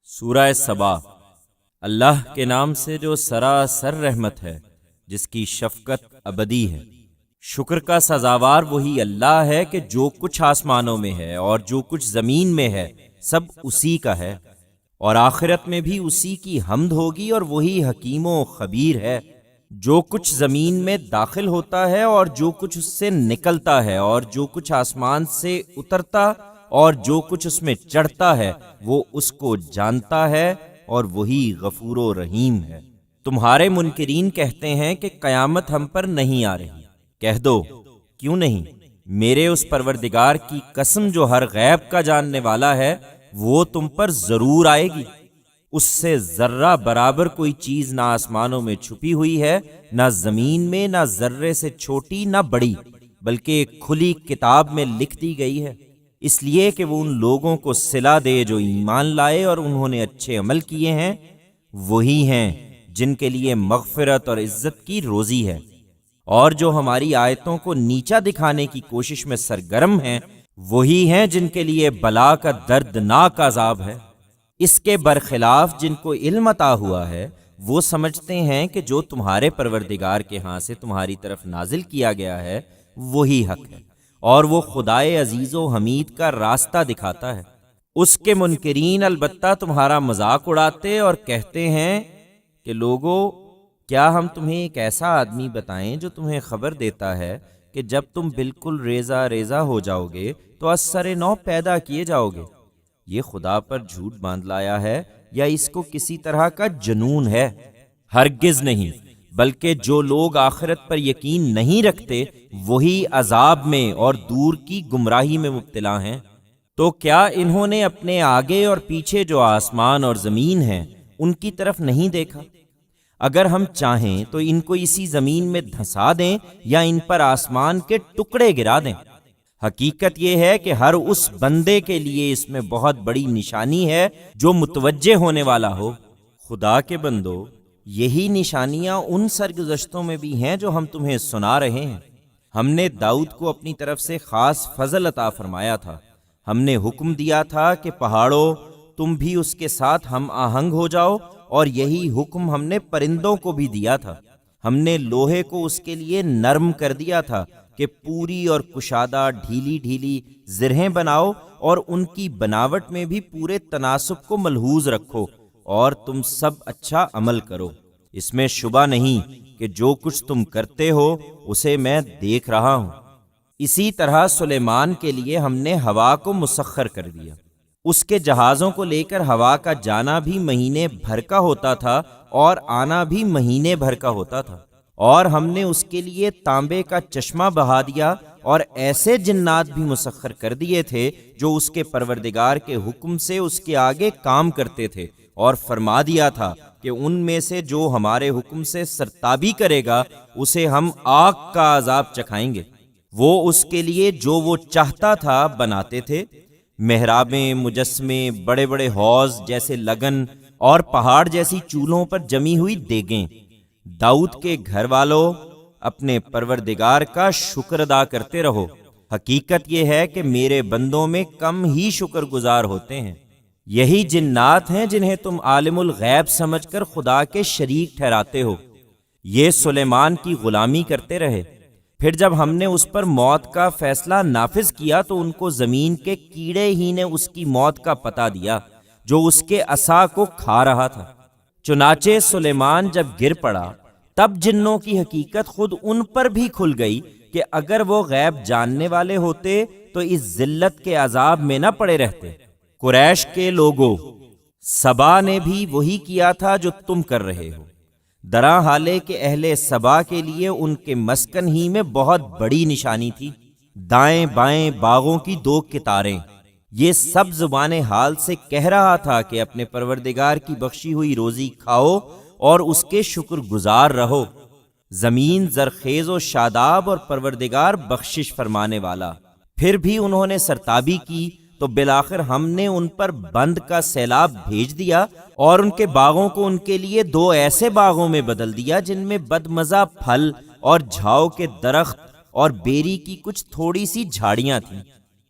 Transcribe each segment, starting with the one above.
سورہ سبا۔ اللہ کے نام سے جو سراسر رحمت ہے، جس کی شفقت ابدی ہے۔ شکر کا سزاوار وہی اللہ ہے کہ جو کچھ آسمانوں میں ہے اور جو کچھ زمین میں ہے سب اسی کا ہے، اور آخرت میں بھی اسی کی حمد ہوگی، اور وہی حکیم و خبیر ہے۔ جو کچھ زمین میں داخل ہوتا ہے اور جو کچھ اس سے نکلتا ہے، اور جو کچھ آسمان سے اترتا اور جو کچھ اس میں چڑھتا ہے، وہ اس کو جانتا ہے، اور وہی غفور و رحیم ہے۔ تمہارے منکرین کہتے ہیں کہ قیامت ہم پر نہیں آ رہی۔ کہہ دو، کیوں نہیں؟ میرے اس پروردگار کی قسم جو ہر غیب کا جاننے والا ہے، وہ تم پر ضرور آئے گی۔ اس سے ذرہ برابر کوئی چیز نہ آسمانوں میں چھپی ہوئی ہے، نہ زمین میں، نہ ذرے سے چھوٹی نہ بڑی، بلکہ ایک کھلی کتاب میں لکھ دی گئی ہے، اس لیے کہ وہ ان لوگوں کو صلہ دے جو ایمان لائے اور انہوں نے اچھے عمل کیے ہیں۔ وہی ہیں جن کے لیے مغفرت اور عزت کی روزی ہے، اور جو ہماری آیتوں کو نیچا دکھانے کی کوشش میں سرگرم ہیں، وہی ہیں جن کے لیے بلا کا دردناک عذاب ہے۔ اس کے برخلاف جن کو علم عطا ہوا ہے، وہ سمجھتے ہیں کہ جو تمہارے پروردگار کے ہاں سے تمہاری طرف نازل کیا گیا ہے وہی حق ہے، اور وہ خدائے عزیز و حمید کا راستہ دکھاتا ہے۔ اس کے منکرین البتہ تمہارا مذاق اڑاتے اور کہتے ہیں کہ لوگو، کیا ہم تمہیں ایک ایسا آدمی بتائیں جو تمہیں خبر دیتا ہے کہ جب تم بالکل ریزہ ریزہ ہو جاؤ گے تو از سر نو پیدا کیے جاؤ گے؟ یہ خدا پر جھوٹ باندھ لایا ہے، یا اس کو کسی طرح کا جنون ہے؟ ہرگز نہیں، بلکہ جو لوگ آخرت پر یقین نہیں رکھتے وہی عذاب میں اور دور کی گمراہی میں مبتلا ہیں۔ تو کیا انہوں نے اپنے آگے اور پیچھے جو آسمان اور زمین ہیں ان کی طرف نہیں دیکھا؟ اگر ہم چاہیں تو ان کو اسی زمین میں دھنسا دیں یا ان پر آسمان کے ٹکڑے گرا دیں۔ حقیقت یہ ہے کہ ہر اس بندے کے لیے اس میں بہت بڑی نشانی ہے جو متوجہ ہونے والا ہو۔ خدا کے بندو، یہی نشانیاں ان سرگزشتوں میں بھی ہیں جو ہم تمہیں سنا رہے ہیں۔ ہم نے داؤد کو اپنی طرف سے خاص فضل عطا فرمایا تھا۔ ہم نے حکم دیا تھا کہ پہاڑوں، تم بھی اس کے ساتھ ہم آہنگ ہو جاؤ، اور یہی حکم ہم نے پرندوں کو بھی دیا تھا۔ ہم نے لوہے کو اس کے لیے نرم کر دیا تھا کہ پوری اور کشادہ ڈھیلی ڈھیلی زرہیں بناؤ، اور ان کی بناوٹ میں بھی پورے تناسب کو ملحوظ رکھو، اور تم سب اچھا عمل کرو۔ اس میں شبہ نہیں کہ جو کچھ تم کرتے ہو اسے میں دیکھ رہا ہوں۔ اسی طرح سلیمان کے لیے ہم نے ہوا کو مسخر کر دیا۔ اس کے جہازوں کو لے کر ہوا کا جانا بھی مہینے بھر کا ہوتا تھا اور آنا بھی مہینے بھر کا ہوتا تھا، اور ہم نے اس کے لیے تانبے کا چشمہ بہا دیا، اور ایسے جنات بھی مسخر کر دیے تھے جو اس کے پروردگار کے حکم سے اس کے آگے کام کرتے تھے، اور فرما دیا تھا کہ ان میں سے جو ہمارے حکم سے سرتابی کرے گا اسے ہم آگ کا عذاب چکھائیں گے۔ وہ اس کے لیے جو وہ چاہتا تھا بناتے تھے، محرابیں، مجسمے، بڑے بڑے حوض جیسے لگن، اور پہاڑ جیسی چولہوں پر جمی ہوئی دیگیں۔ داؤد کے گھر والوں، اپنے پروردگار کا شکر ادا کرتے رہو۔ حقیقت یہ ہے کہ میرے بندوں میں کم ہی شکر گزار ہوتے ہیں۔ یہی جنات ہیں جنہیں تم عالم الغیب سمجھ کر خدا کے شریک ٹھہراتے ہو۔ یہ سلیمان کی غلامی کرتے رہے، پھر جب ہم نے اس پر موت کا فیصلہ نافذ کیا تو ان کو زمین کے کیڑے ہی نے اس کی موت کا پتہ دیا جو اس کے عصا کو کھا رہا تھا۔ چنانچہ سلیمان جب گر پڑا تب جنوں کی حقیقت خود ان پر بھی کھل گئی کہ اگر وہ غیب جاننے والے ہوتے تو اس ذلت کے عذاب میں نہ پڑے رہتے۔ قریش کے لوگوں، سبا نے بھی وہی کیا تھا جو تم کر رہے ہو۔ درا حالے کہ اہل سبا کے لیے ان کے مسکن ہی میں بہت بڑی نشانی تھی۔ دائیں بائیں باغوں کی دو کتاریں، یہ سب زبان حال سے کہہ رہا تھا کہ اپنے پروردگار کی بخشی ہوئی روزی کھاؤ اور اس کے شکر گزار رہو۔ زمین زرخیز و شاداب اور پروردگار بخشش فرمانے والا۔ پھر بھی انہوں نے سرتابی کی تو بالآخر ہم نے ان پر بند کا سیلاب بھیج دیا، اور ان کے باغوں کو ان کے لیے دو ایسے باغوں میں بدل دیا جن میں بدمزہ پھل اور جھاؤ کے درخت اور بیری کی کچھ تھوڑی سی جھاڑیاں تھیں۔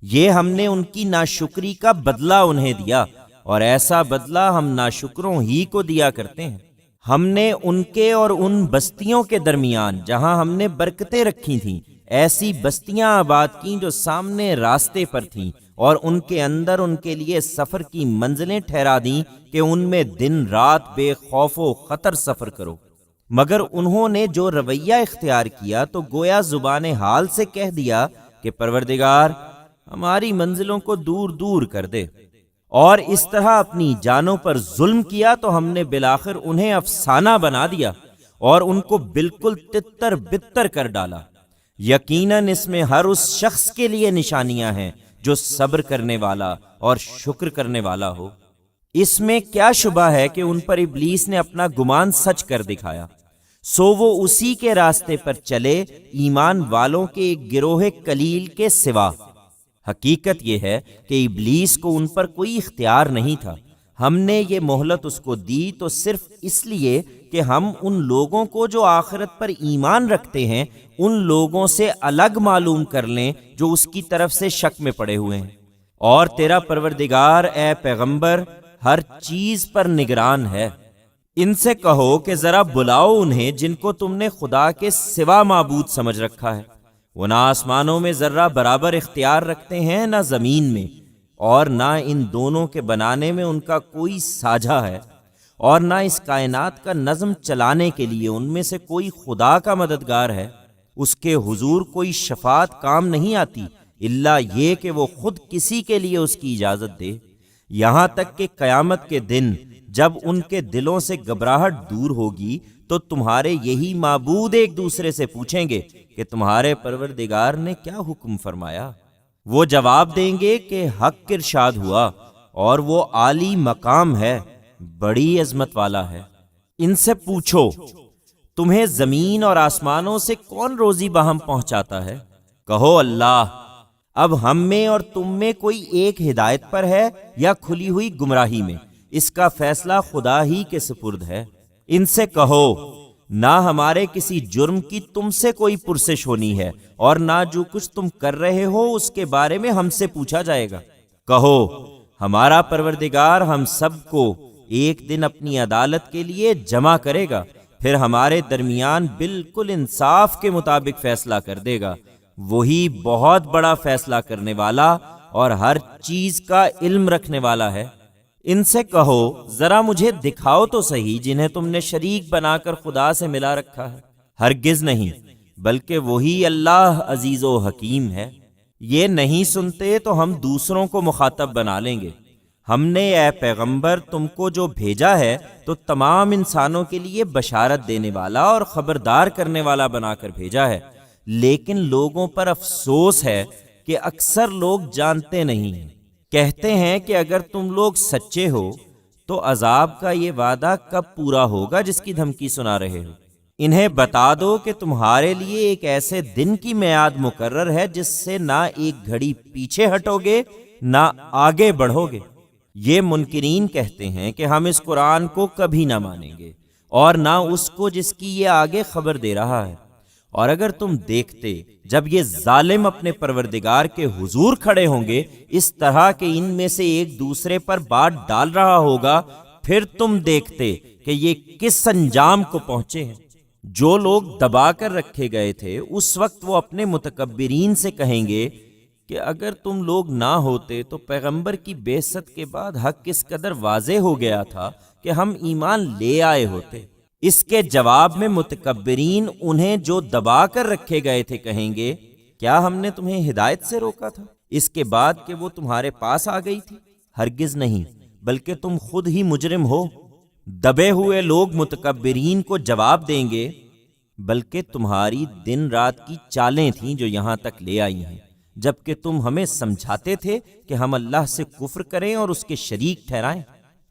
یہ ہم نے ان کی ناشکری کا بدلہ انہیں دیا، اور ایسا بدلہ ہم ناشکروں ہی کو دیا کرتے ہیں۔ ہم نے ان کے اور ان بستیوں کے درمیان جہاں ہم نے برکتیں رکھی تھیں ایسی بستیاں آباد کیں جو سامنے راستے پر تھیں، اور ان کے اندر ان کے لیے سفر کی منزلیں ٹھہرا دیں کہ ان میں دن رات بے خوف و خطر سفر کرو۔ مگر انہوں نے جو رویہ اختیار کیا تو گویا زبان حال سے کہہ دیا کہ پروردگار ہماری منزلوں کو دور دور کر دے، اور اس طرح اپنی جانوں پر ظلم کیا تو ہم نے بالآخر انہیں افسانہ بنا دیا اور ان کو بالکل تتر بتر کر ڈالا۔ یقیناً اس میں ہر اس شخص کے لیے نشانیاں ہیں جو صبر کرنے والا اور شکر کرنے والا ہو۔ اس میں کیا شبہ ہے کہ ان پر ابلیس نے اپنا گمان سچ کر دکھایا، سو وہ اسی کے راستے پر چلے ایمان والوں کے ایک گروہ قلیل کے سوا۔ حقیقت یہ ہے کہ ابلیس کو ان پر کوئی اختیار نہیں تھا، ہم نے یہ مہلت اس کو دی تو صرف اس لیے کہ ہم ان لوگوں کو جو آخرت پر ایمان رکھتے ہیں ان لوگوں سے الگ معلوم کر لیں جو اس کی طرف سے شک میں پڑے ہوئے ہیں۔ اور تیرا پروردگار اے پیغمبر ہر چیز پر نگران ہے۔ ان سے کہو کہ ذرا بلاؤ انہیں جن کو تم نے خدا کے سوا معبود سمجھ رکھا ہے، وہ نہ آسمانوں میں ذرہ برابر اختیار رکھتے ہیں نہ زمین میں، اور نہ ان دونوں کے بنانے میں ان کا کوئی ساجھا ہے، اور نہ اس کائنات کا نظم چلانے کے لیے ان میں سے کوئی خدا کا مددگار ہے۔ اس کے حضور کوئی شفاعت کام نہیں آتی الا یہ کہ وہ خود کسی کے لیے اس کی اجازت دے، یہاں تک کہ قیامت کے دن جب ان کے دلوں سے گھبراہٹ دور ہوگی تو تمہارے یہی معبود ایک دوسرے سے پوچھیں گے کہ تمہارے پروردگار نے کیا حکم فرمایا۔ وہ جواب دیں گے کہ حق ارشاد ہوا اور وہ عالی مقام ہے، بڑی عظمت والا ہے۔ ان سے پوچھو تمہیں زمین اور آسمانوں سے کون روزی باہم پہنچاتا ہے؟ کہو اللہ۔ اب ہم میں اور تم میں کوئی ایک ہدایت پر ہے یا کھلی ہوئی گمراہی میں، اس کا فیصلہ خدا ہی کے سپرد ہے۔ ان سے کہو نہ ہمارے کسی جرم کی تم سے کوئی پرسش ہونی ہے اور نہ جو کچھ تم کر رہے ہو اس کے بارے میں ہم سے پوچھا جائے گا۔ کہو ہمارا پروردگار ہم سب کو ایک دن اپنی عدالت کے لیے جمع کرے گا، پھر ہمارے درمیان بالکل انصاف کے مطابق فیصلہ کر دے گا، وہی بہت بڑا فیصلہ کرنے والا اور ہر چیز کا علم رکھنے والا ہے۔ ان سے کہو ذرا مجھے دکھاؤ تو صحیح جنہیں تم نے شریک بنا کر خدا سے ملا رکھا ہے۔ ہرگز نہیں، بلکہ وہی اللہ عزیز و حکیم ہے۔ یہ نہیں سنتے تو ہم دوسروں کو مخاطب بنا لیں گے۔ ہم نے اے پیغمبر تم کو جو بھیجا ہے تو تمام انسانوں کے لیے بشارت دینے والا اور خبردار کرنے والا بنا کر بھیجا ہے، لیکن لوگوں پر افسوس ہے کہ اکثر لوگ جانتے نہیں ہیں۔ کہتے ہیں کہ اگر تم لوگ سچے ہو تو عذاب کا یہ وعدہ کب پورا ہوگا جس کی دھمکی سنا رہے ہو؟ انہیں بتا دو کہ تمہارے لیے ایک ایسے دن کی میعاد مقرر ہے جس سے نہ ایک گھڑی پیچھے ہٹو گے نہ آگے بڑھو گے۔ یہ منکرین کہتے ہیں کہ ہم اس قرآن کو کبھی نہ مانیں گے اور نہ اس کو جس کی یہ آگے خبر دے رہا ہے، اور اگر تم دیکھتے جب یہ ظالم اپنے پروردگار کے حضور کھڑے ہوں گے اس طرح کہ ان میں سے ایک دوسرے پر بات ڈال رہا ہوگا، پھر تم دیکھتے کہ یہ کس انجام کو پہنچے ہیں۔ جو لوگ دبا کر رکھے گئے تھے اس وقت وہ اپنے متکبرین سے کہیں گے کہ اگر تم لوگ نہ ہوتے تو پیغمبر کی بعثت کے بعد حق اس قدر واضح ہو گیا تھا کہ ہم ایمان لے آئے ہوتے۔ اس کے جواب میں متکبرین انہیں جو دبا کر رکھے گئے تھے کہیں گے کیا ہم نے تمہیں ہدایت سے روکا تھا اس کے بعد کہ وہ تمہارے پاس آ گئی تھی؟ ہرگز نہیں، بلکہ تم خود ہی مجرم ہو۔ دبے ہوئے لوگ متکبرین کو جواب دیں گے بلکہ تمہاری دن رات کی چالیں تھیں جو یہاں تک لے آئی ہیں، جبکہ تم ہمیں سمجھاتے تھے کہ ہم اللہ سے کفر کریں اور اس کے شریک ٹھہرائیں۔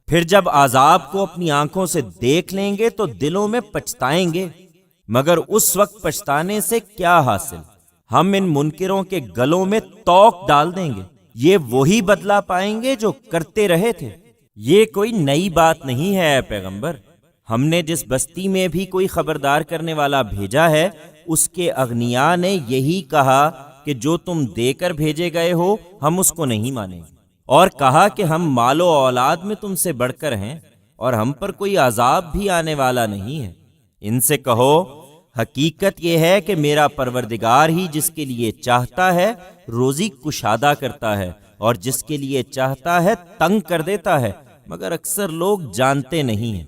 پھر جب عذاب کو اپنی آنکھوں سے دیکھ لیں گے تو دلوں میں پچھتائیں گے، مگر اس وقت پچھتانے سے کیا حاصل؟ ہم ان منکروں کے گلوں میں توق ڈال دیں گے، یہ وہی بدلہ پائیں گے جو کرتے رہے تھے۔ یہ کوئی نئی بات نہیں ہے اے پیغمبر، ہم نے جس بستی میں بھی کوئی خبردار کرنے والا بھیجا ہے اس کے اغنیاء نے یہی کہا کہ جو تم دے کر بھیجے گئے ہو ہم اس کو نہیں مانیں گے۔ اور کہا کہ ہم مال و اولاد میں تم سے بڑھ کر ہیں اور ہم پر کوئی عذاب بھی آنے والا نہیں ہے۔ ان سے کہو حقیقت یہ ہے کہ میرا پروردگار ہی جس کے لیے چاہتا ہے روزی کشادہ کرتا ہے اور جس کے لیے چاہتا ہے تنگ کر دیتا ہے، مگر اکثر لوگ جانتے نہیں ہیں۔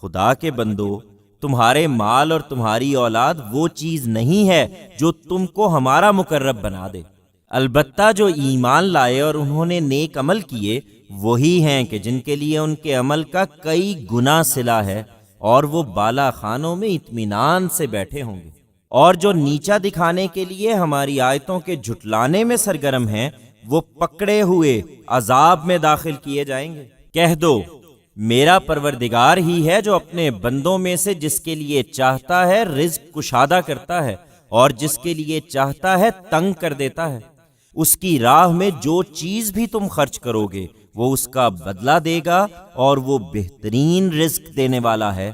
خدا کے بندو، تمہارے مال اور تمہاری اولاد وہ چیز نہیں ہے جو تم کو ہمارا مقرب بنا دے، البتہ جو ایمان لائے اور انہوں نے نیک عمل کیے وہی ہیں کہ جن کے لیے ان کے عمل کا کئی گنا صلہ ہے، اور وہ بالا خانوں میں اطمینان سے بیٹھے ہوں گے۔ اور جو نیچا دکھانے کے لیے ہماری آیتوں کے جھٹلانے میں سرگرم ہیں وہ پکڑے ہوئے عذاب میں داخل کیے جائیں گے۔ کہہ دو میرا پروردگار ہی ہے جو اپنے بندوں میں سے جس کے لیے چاہتا ہے رزق کشادہ کرتا ہے اور جس کے لیے چاہتا ہے تنگ کر دیتا ہے۔ اس کی راہ میں جو چیز بھی تم خرچ کرو گے وہ اس کا بدلہ دے گا اور وہ بہترین رزق دینے والا ہے۔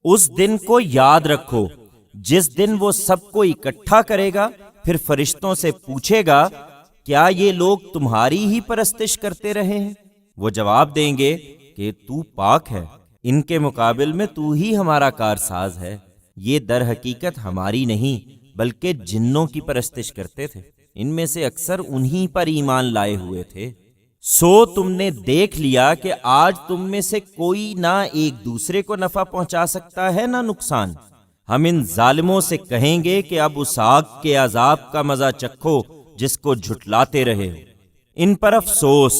اس دن کو یاد رکھو جس دن وہ سب کو اکٹھا کرے گا، پھر فرشتوں سے پوچھے گا کیا یہ لوگ تمہاری ہی پرستش کرتے رہے ہیں؟ وہ جواب دیں گے کہ تو پاک ہے، ان کے مقابل میں تو ہی ہمارا کارساز ہے۔ یہ در حقیقت ہماری نہیں بلکہ جنوں کی پرستش کرتے تھے، ان میں سے اکثر انہی پر ایمان لائے ہوئے تھے۔ سو تم نے دیکھ لیا کہ آج تم میں سے کوئی نہ ایک دوسرے کو نفع پہنچا سکتا ہے نہ نقصان۔ ہم ان ظالموں سے کہیں گے کہ اب اس آگ کے عذاب کا مزہ چکھو جس کو جھٹلاتے رہے ہو۔ ان پر افسوس،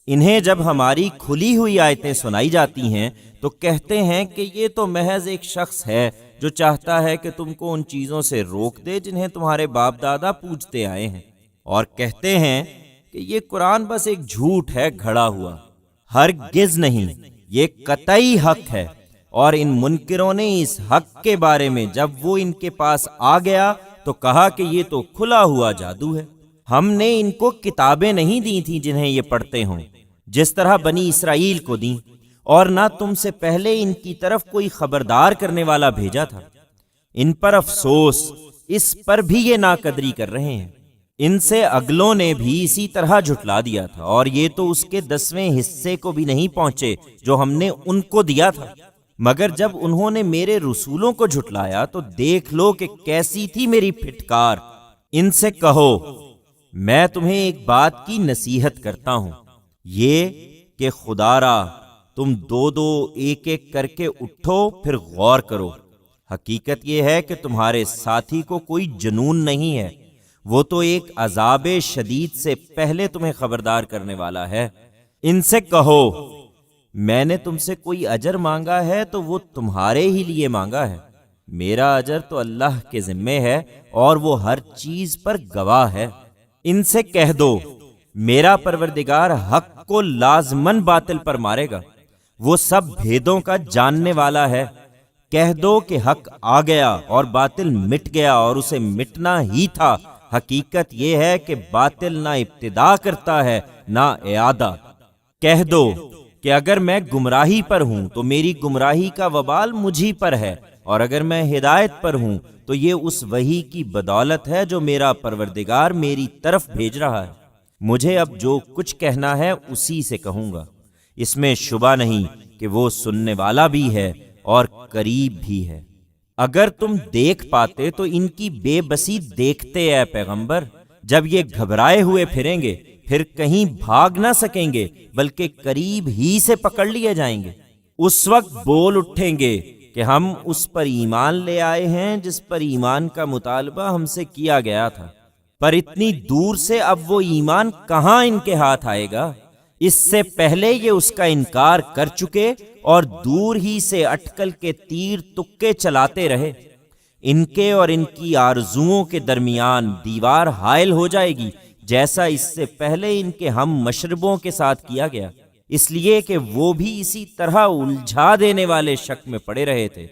انہیں جب ہماری کھلی ہوئی آیتیں سنائی جاتی ہیں تو کہتے ہیں کہ یہ تو محض ایک شخص ہے جو چاہتا ہے کہ تم کو ان چیزوں سے روک دے جنہیں تمہارے باپ دادا پوجتے آئے ہیں، اور کہتے ہیں کہ یہ قرآن بس ایک جھوٹ ہے گھڑا ہوا۔ ہرگز نہیں، یہ قطعی حق ہے۔ اور ان منکروں نے اس حق کے بارے میں جب وہ ان کے پاس آ گیا تو کہا کہ یہ تو کھلا ہوا جادو ہے، ہم نے ان کو کتابیں نہیں دی تھیں جنہیں یہ پڑھتے ہوں، جس طرح بنی اسرائیل کو دیں، اور نہ تم سے پہلے ان کی طرف کوئی خبردار کرنے والا بھیجا تھا۔ ان پر افسوس، اس پر بھی یہ ناقدری کر رہے ہیں۔ ان سے اگلوں نے بھی اسی طرح جھٹلا دیا تھا، اور یہ تو اس کے 10ویں حصے کو بھی نہیں پہنچے جو ہم نے ان کو دیا تھا۔ مگر جب انہوں نے میرے رسولوں کو جھٹلایا تو دیکھ لو کہ کیسی تھی میری پھٹکار۔ ان سے کہو میں تمہیں ایک بات کی نصیحت کرتا ہوں، یہ کہ خدا را تم دو دو ایک ایک کر کے اٹھو، پھر غور کرو۔ حقیقت یہ ہے کہ تمہارے ساتھی کو کوئی جنون نہیں ہے، وہ تو ایک عذاب شدید سے پہلے تمہیں خبردار کرنے والا ہے۔ ان سے کہو میں نے تم سے کوئی اجر مانگا ہے تو وہ تمہارے ہی لیے مانگا ہے، میرا اجر تو اللہ کے ذمے ہے اور وہ ہر چیز پر گواہ ہے۔ ان سے کہہ دو میرا پروردگار حق کو لازماً باطل پر مارے گا، وہ سب بھیدوں کا جاننے والا ہے۔ کہہ دو کہ حق آ گیا اور باطل مٹ گیا اور اسے مٹنا ہی تھا۔ حقیقت یہ ہے کہ باطل نہ ابتدا کرتا ہے نہ اعادہ۔ کہہ دو کہ اگر میں گمراہی پر ہوں تو میری گمراہی کا وبال مجھی پر ہے، اور اگر میں ہدایت پر ہوں تو یہ اس وحی کی بدولت ہے جو میرا پروردگار میری طرف بھیج رہا ہے۔ مجھے اب جو کچھ کہنا ہے اسی سے کہوں گا، اس میں شبہ نہیں کہ وہ سننے والا بھی ہے اور قریب بھی ہے۔ اگر تم دیکھ پاتے تو ان کی بے بسی دیکھتے اے پیغمبر، جب یہ گھبرائے ہوئے پھریں گے پھر کہیں بھاگ نہ سکیں گے بلکہ قریب ہی سے پکڑ لیے جائیں گے۔ اس وقت بول اٹھیں گے کہ ہم اس پر ایمان لے آئے ہیں جس پر ایمان کا مطالبہ ہم سے کیا گیا تھا، پر اتنی دور سے اب وہ ایمان کہاں ان کے ہاتھ آئے گا؟ اس سے پہلے یہ اس کا انکار کر چکے اور دور ہی سے اٹکل کے تیر تکے چلاتے رہے۔ ان کے اور ان کی آرزوؤں کے درمیان دیوار حائل ہو جائے گی، جیسا اس سے پہلے ان کے ہم مشربوں کے ساتھ کیا گیا، اس لیے کہ وہ بھی اسی طرح الجھا دینے والے شک میں پڑے رہے تھے۔